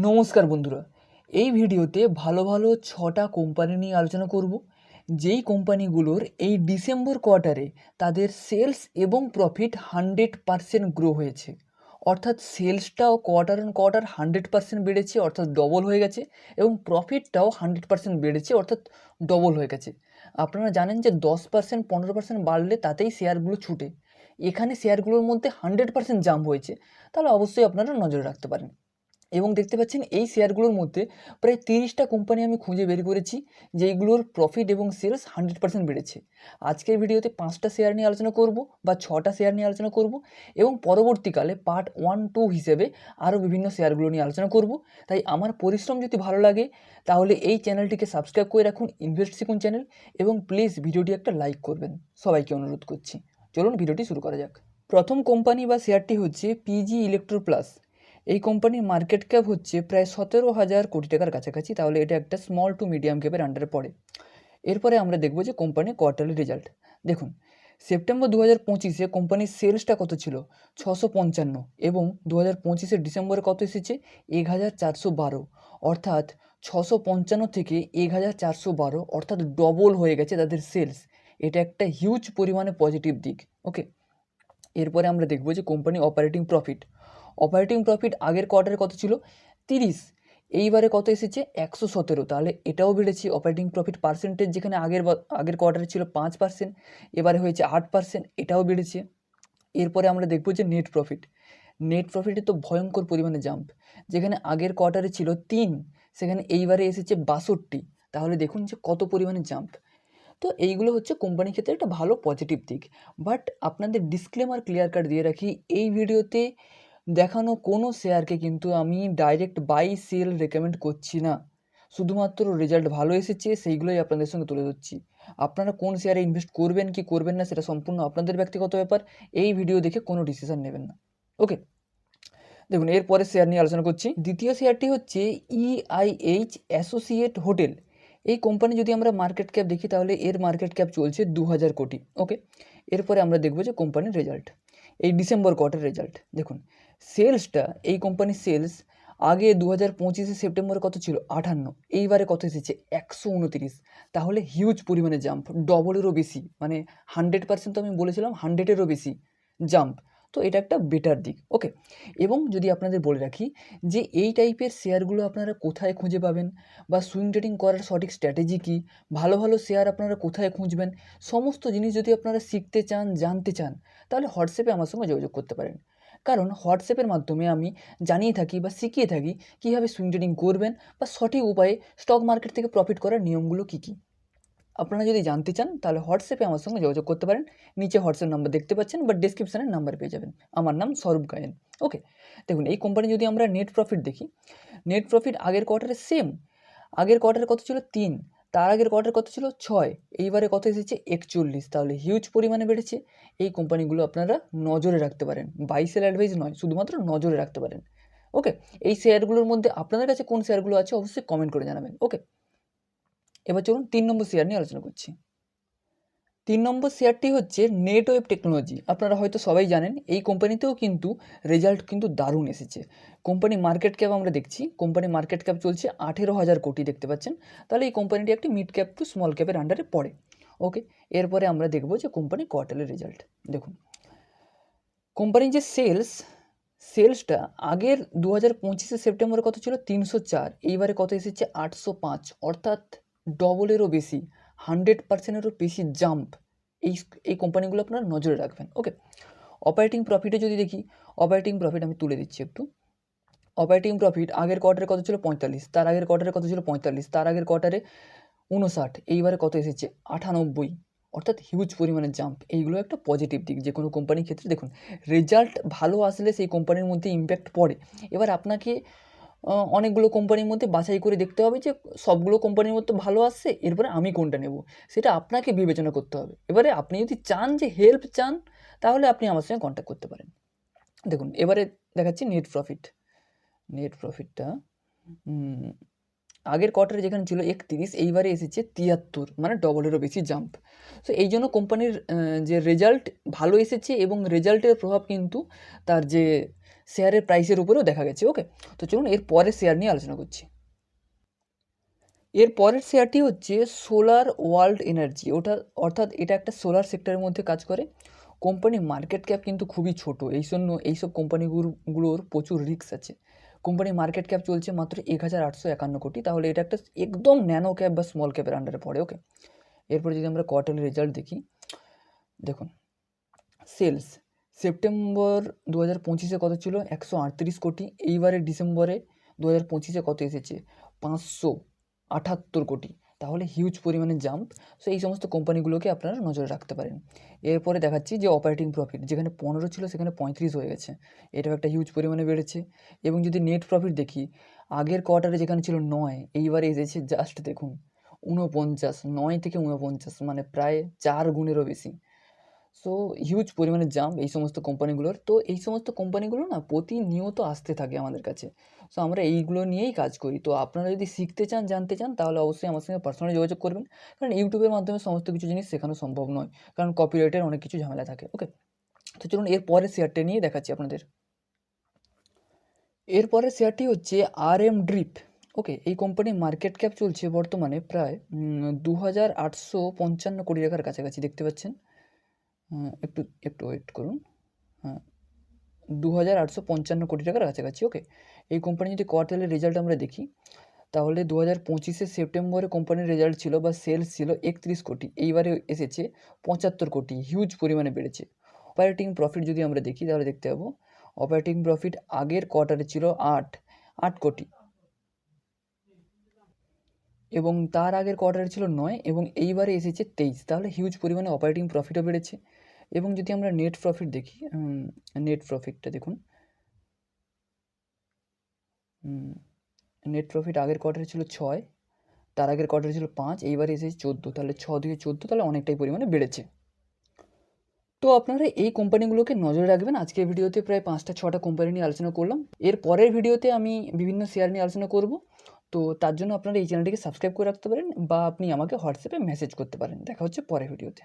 নমস্কার বন্ধুরা, এই ভিডিওতে ভালো ভালো 6টা কোম্পানি নিয়ে আলোচনা করব, যেই কোম্পানিগুলোর এই ডিসেম্বর কোয়ার্টারে তাদের সেলস এবং প্রফিট 100% গ্রো হয়েছে। অর্থাৎ সেলসটাও কোয়ার্টার অন কোয়ার্টার 100% বেড়েছে, অর্থাৎ ডবল হয়ে গেছে, এবং প্রফিটটাও 100% বেড়েছে, অর্থাৎ ডবল হয়ে গেছে। আপনারা জানেন যে 10% 15% বাড়লে তাতেই শেয়ারগুলো ছুটে, এখানে শেয়ারগুলোর মধ্যে 100% জাম্প হয়েছে, তাহলে অবশ্যই আপনারা নজরে রাখতে পারেন। এবং দেখতে পাচ্ছেন এই শেয়ারগুলোর মধ্যে প্রায় 30টা কোম্পানি আমি খুঁজে বের করেছি যেইগুলোর প্রফিট এবং সেলস 100% বেড়েছে। আজকের ভিডিওতে 5টা শেয়ার নিয়ে আলোচনা করব বা 6টা শেয়ার নিয়ে আলোচনা করব, এবং পরবর্তীকালে পার্ট 1-2 হিসেবে আরও বিভিন্ন শেয়ারগুলো নিয়ে আলোচনা করব। তাই আমার পরিশ্রম যদি ভালো লাগে তাহলে এই চ্যানেলটিকে সাবস্ক্রাইব করে রাখুন, ইনভেস্ট শিখুন চ্যানেল, এবং প্লিজ ভিডিওটি একটা লাইক করবেন, সবাইকে অনুরোধ করছি। চলুন ভিডিওটি শুরু করা যাক। প্রথম কোম্পানি বা শেয়ারটি হচ্ছে পিজি ইলেকট্রো প্লাস। এই কোম্পানির মার্কেট ক্যাপ হচ্ছে প্রায় 17,000 কোটি টাকার কাছাকাছি, তাহলে এটা একটা স্মল টু মিডিয়াম ক্যাপের আন্ডারে পড়ে। এরপরে আমরা দেখব যে কোম্পানির কোয়ার্টারলি রেজাল্ট। দেখুন, সেপ্টেম্বর 2025-এ কোম্পানির সেলসটা কত ছিল? 655, এবং 2025-এর ডিসেম্বরে কত এসেছে? 1,412। অর্থাৎ 655 থেকে 1,412, অর্থাৎ ডবল হয়ে গেছে তাদের সেলস। এটা একটা হিউজ পরিমাণে পজিটিভ দিক। ওকে, এরপরে আমরা দেখব যে কোম্পানি অপারেটিং প্রফিট আগের কোয়ার্টারে কত ছিল? 30, এইবারে কত এসেছে? 117। তাহলে এটাও বেড়েছে। অপারেটিং প্রফিট পার্সেন্টেজ যেখানে আগের কোয়ার্টারে ছিল 5%, এবারে হয়েছে 8%, এটাও বেড়েছে। এরপরে আমরা দেখব যে নেট প্রফিটে তো ভয়ঙ্কর পরিমাণে জাম্প। যেখানে আগের কোয়ার্টারে ছিল 3, সেখানে এইবারে এসেছে 62। তাহলে দেখুন যে কত পরিমাণে জাম্প। তো এইগুলো হচ্ছে কোম্পানির ক্ষেত্রে একটা ভালো পজিটিভ দিক। বাট আপনাদের ডিসক্লেমার ক্লিয়ার কাট দিয়ে রাখি, এই ভিডিওতে দেখানো কোনো শেয়ারকে কিন্তু আমি ডাইরেক্ট বাই সেল রেকমেন্ড করছি না। শুধুমাত্র রেজাল্ট ভালো এসেছে সেইগুলোই আপনাদের সঙ্গে তুলে ধরছি। আপনারা কোন শেয়ারে ইনভেস্ট করবেন কি করবেন না সেটা সম্পূর্ণ আপনাদের ব্যক্তিগত ব্যাপার। এই ভিডিও দেখে কোনো ডিসিশন নেবেন না। ওকে, দেখুন এরপরে শেয়ার নিয়ে আলোচনা করছি। দ্বিতীয় শেয়ারটি হচ্ছে EIH অ্যাসোসিয়েট হোটেল। এই কোম্পানি যদি আমরা মার্কেট ক্যাপ দেখি তাহলে এর মার্কেট ক্যাপ চলছে 2000 কোটি। ওকে, এরপরে আমরা দেখব যে কোম্পানির রেজাল্ট, এই ডিসেম্বর কোয়ার্টার রেজাল্ট। দেখুন, সেলসটা, এই কোম্পানির সেলস আগে 2025-এ সেপ্টেম্বরে কত ছিল? 58, এইবারে কত এসেছে? 129। তাহলে হিউজ পরিমাণে জাম্প, ডবলেরও বেশি, মানে 100% তো আমি বলেছিলাম 100-এরও বেশি জাম্প। তো এটা একটা বেটার দিক। ওকে, এবং যদি আপনাদের বলে রাখি যে এই টাইপের শেয়ারগুলো আপনারা কোথায় খুঁজে পাবেন, বা সুইং ট্রেডিং করার সঠিক স্ট্র্যাটেজি কী, ভালো ভালো শেয়ার আপনারা কোথায় খুঁজবেন, সমস্ত জিনিস যদি আপনারা শিখতে চান, জানতে চান, তাহলে হোয়াটসঅ্যাপে আমার সঙ্গে যোগাযোগ করতে পারেন। কারণ হোয়াটসঅ্যাপের মাধ্যমে আমি জানিয়ে থাকি বা শিখিয়ে থাকি কীভাবে সুইং ট্রেডিং করবেন, বা সঠিক উপায়ে স্টক মার্কেট থেকে প্রফিট করার নিয়মগুলো কী কী। আপনারা যদি জানতে চান তাহলে হোয়াটসঅ্যাপে আমার সঙ্গে যোগাযোগ করতে পারেন। নিচে হোয়াটসঅ্যাপ নাম্বার দেখতে পাচ্ছেন, বা ডেসক্রিপশানে নাম্বার পেয়ে যাবেন। আমার নাম স্বরূপ গায়েন। ওকে, দেখুন এই কোম্পানি যদি আমরা নেট প্রফিট দেখি, নেট প্রফিট আগের কোয়ার্টারে সেম। আগের কোয়ার্টারে কত ছিল? 3, তার আগের কোয়ার্টারে কত ছিল? 6, এইবারে কত এসেছে? 41। তাহলে হিউজ পরিমাণে বেড়েছে। এই কোম্পানিগুলো আপনারা নজরে রাখতে পারেন, বাই সেল অ্যাডভাইস নয়, শুধুমাত্র নজরে রাখতে পারেন। ওকে, এই শেয়ারগুলোর মধ্যে আপনাদের কাছে কোন শেয়ারগুলো আছে অবশ্যই কমেন্ট করে জানাবেন। ওকে, এবার চলুন 3 নম্বর শেয়ার নিয়ে আলোচনা করছি। 3 নম্বর শেয়ারটি হচ্ছে নেটওয়েভ টেকনোলজি। আপনারা হয়তো সবাই জানেন এই কোম্পানিতেও কিন্তু রেজাল্ট কিন্তু দারুণ এসেছে। কোম্পানি মার্কেট ক্যাপ আমরা দেখছি, কোম্পানি মার্কেট ক্যাপ চলছে 18,000 কোটি, দেখতে পাচ্ছেন। তাহলে এই কোম্পানিটি একটি মিড ক্যাপ টু স্মল ক্যাপের আন্ডারে পড়ে। ওকে, এরপরে আমরা দেখব যে কোম্পানির কোয়ার্টারলি রেজাল্ট। দেখুন, কোম্পানির যে সেলসটা আগের 2025-এ সেপ্টেম্বরে কত ছিল? 304, এইবারে কত এসেছে? 805, অর্থাৎ ডবলেরও বেশি, 100%-এরও বেশি জাম্প। এই কোম্পানিগুলো আপনারা নজরে রাখবেন। ওকে, অপারেটিং প্রফিটে যদি দেখি, অপারেটিং প্রফিট আমি তুলে দিচ্ছি একটু। অপারেটিং প্রফিট আগের কোয়ার্টারে কত ছিল? 45, তার আগের কোয়ার্টারে কত ছিল? 45, তার আগের কোয়ার্টারে 59, এইবারে কত এসেছে? 98, অর্থাৎ হিউজ পরিমাণে জাম্প। এইগুলো একটা পজিটিভ দিক যে কোনো কোম্পানির ক্ষেত্রে। দেখুন, রেজাল্ট ভালো আসলে সেই কোম্পানির মধ্যে ইম্প্যাক্ট পড়ে। এবার আপনাকে অনেকগুলো কোম্পানির মধ্যে বাছাই করে দেখতে হবে যে সবগুলো কোম্পানির মধ্যে ভালো আসছে, এরপরে আমি কোনটা নেব, সেটা আপনাকে বিবেচনা করতে হবে। এবারে আপনি যদি চান, যে হেল্প চান, তাহলে আপনি আমার সঙ্গে কন্ট্যাক্ট করতে পারেন। দেখুন, এবারে দেখাচ্ছি নেট প্রফিটটা। আগের কোয়ার্টারে যেখানে ছিল 31, এইবারে এসেছে 73, মানে ডবলেরও বেশি জাম্প। সো এই জন্য কোম্পানির যে রেজাল্ট ভালো এসেছে, এবং রেজাল্টের প্রভাব কিন্তু তার যে শেয়ারের প্রাইসের উপরেও দেখা গেছে। ওকে, তো চলুন এর পরের শেয়ার নিয়ে আলোচনা করছি। এর পরের শেয়ারটি হচ্ছে সোলার ওয়ার্ল্ড এনার্জি। অর্থাৎ এটা একটা সোলার সেক্টরের মধ্যে কাজ করে। কোম্পানির মার্কেট ক্যাপ কিন্তু খুবই ছোট, এই জন্য এইসব কোম্পানিগুলোর প্রচুর রিস্ক আছে। কোম্পানির মার্কেট ক্যাপ চলছে মাত্র 1851 কোটি, তাহলে এটা একটা একদম ন্যানো ক্যাপ বা স্মল ক্যাপের আন্ডারে পড়ে। ওকে, এরপরে যদি আমরা কোয়ার্টারলি রেজাল্ট দেখি, দেখুন সেলস সেপ্টেম্বর 2025-এ কত ছিল? 138 কোটি। এইবারে ডিসেম্বরে 2025-এ কত এসেছে? 578 কোটি। তাহলে হিউজ পরিমাণে জাম্প। সো এই সমস্ত কোম্পানিগুলোকে আপনারা নজরে রাখতে পারেন। এরপরে দেখাচ্ছি যে অপারেটিং প্রফিট যেখানে 15 ছিল সেখানে 35 হয়ে গেছে, এটাও একটা হিউজ পরিমাণে বেড়েছে। এবং যদি নেট প্রফিট দেখি, আগের কোয়ার্টারে যেখানে ছিল 9, এইবারে এসেছে জাস্ট দেখুন 49, 9 থেকে 49, মানে প্রায় 4 গুণেরও বেশি। সো হিউজ পরিমাণে জাম্প এই সমস্ত কোম্পানিগুলোর। তো এই সমস্ত কোম্পানিগুলো না প্রতিনিয়ত আসতে থাকে আমাদের কাছে। সো আমরা এইগুলো নিয়েই কাজ করি। তো আপনারা যদি শিখতে চান, জানতে চান, তাহলে অবশ্যই আমার সঙ্গে পার্সোনালি যোগাযোগ করবেন, কারণ ইউটিউবের মাধ্যমে সমস্ত কিছু জিনিস শেখানো সম্ভব নয়, কারণ কপিরাইটের অনেক কিছু ঝামেলা থাকে। ওকে, তো চলুন এর পরের শেয়ারটা নিয়ে দেখাচ্ছি আপনাদের। এরপরের শেয়ারটি হচ্ছে RM ড্রিপ। ওকে, এই কোম্পানির মার্কেট ক্যাপ চলছে বর্তমানে প্রায় 2855 কোটি টাকার কাছাকাছি, দেখতে পাচ্ছেন। একটু একটু ওয়েট করুন। হ্যাঁ, 2855 কোটি টাকার কাছাকাছি। ওকে, এই কোম্পানি যদি কোয়ার্টারলি রেজাল্ট আমরা দেখি, তাহলে 2025-এ সেপ্টেম্বরে কোম্পানির রেজাল্ট ছিল বা সেলস ছিল 31 কোটি, এইবারে এসেছে 75 কোটি, হিউজ পরিমাণে বেড়েছে। অপারেটিং প্রফিট যদি আমরা দেখি, তাহলে দেখতে পাবো অপারেটিং প্রফিট আগের কোয়ার্টারে ছিল 8 কোটি, এবং তার আগের কোয়ার্টারে ছিল 9, এবং এইবারে এসেছে 23, তাহলে হিউজ পরিমাণে অপারেটিং প্রফিটও বেড়েছে। এবং যদি আমরা নেট প্রফিট দেখি, নেট প্রফিটটা দেখুন, নেট প্রফিট আগের কোয়ার্টারে ছিল 6, তার আগের কোয়ার্টারে ছিল 5, এইবারে এসেছে 14, তাহলে 6 থেকে 14, তাহলে অনেকটাই পরিমাণে বেড়েছে। তো আপনারা এই কোম্পানিগুলোকে নজরে রাখবেন। আজকের ভিডিওতে প্রায় 5-6টা কোম্পানি নিয়ে আলোচনা করলাম। এর পরের ভিডিওতে আমি বিভিন্ন শেয়ার নিয়ে আলোচনা করব। তো তার জন্য আপনারা এই চ্যানেলটিকে সাবস্ক্রাইব করে রাখতে পারেন, বা আপনি আমাকে হোয়াটসঅ্যাপে মেসেজ করতে পারেন। দেখা হচ্ছে পরের ভিডিওতে।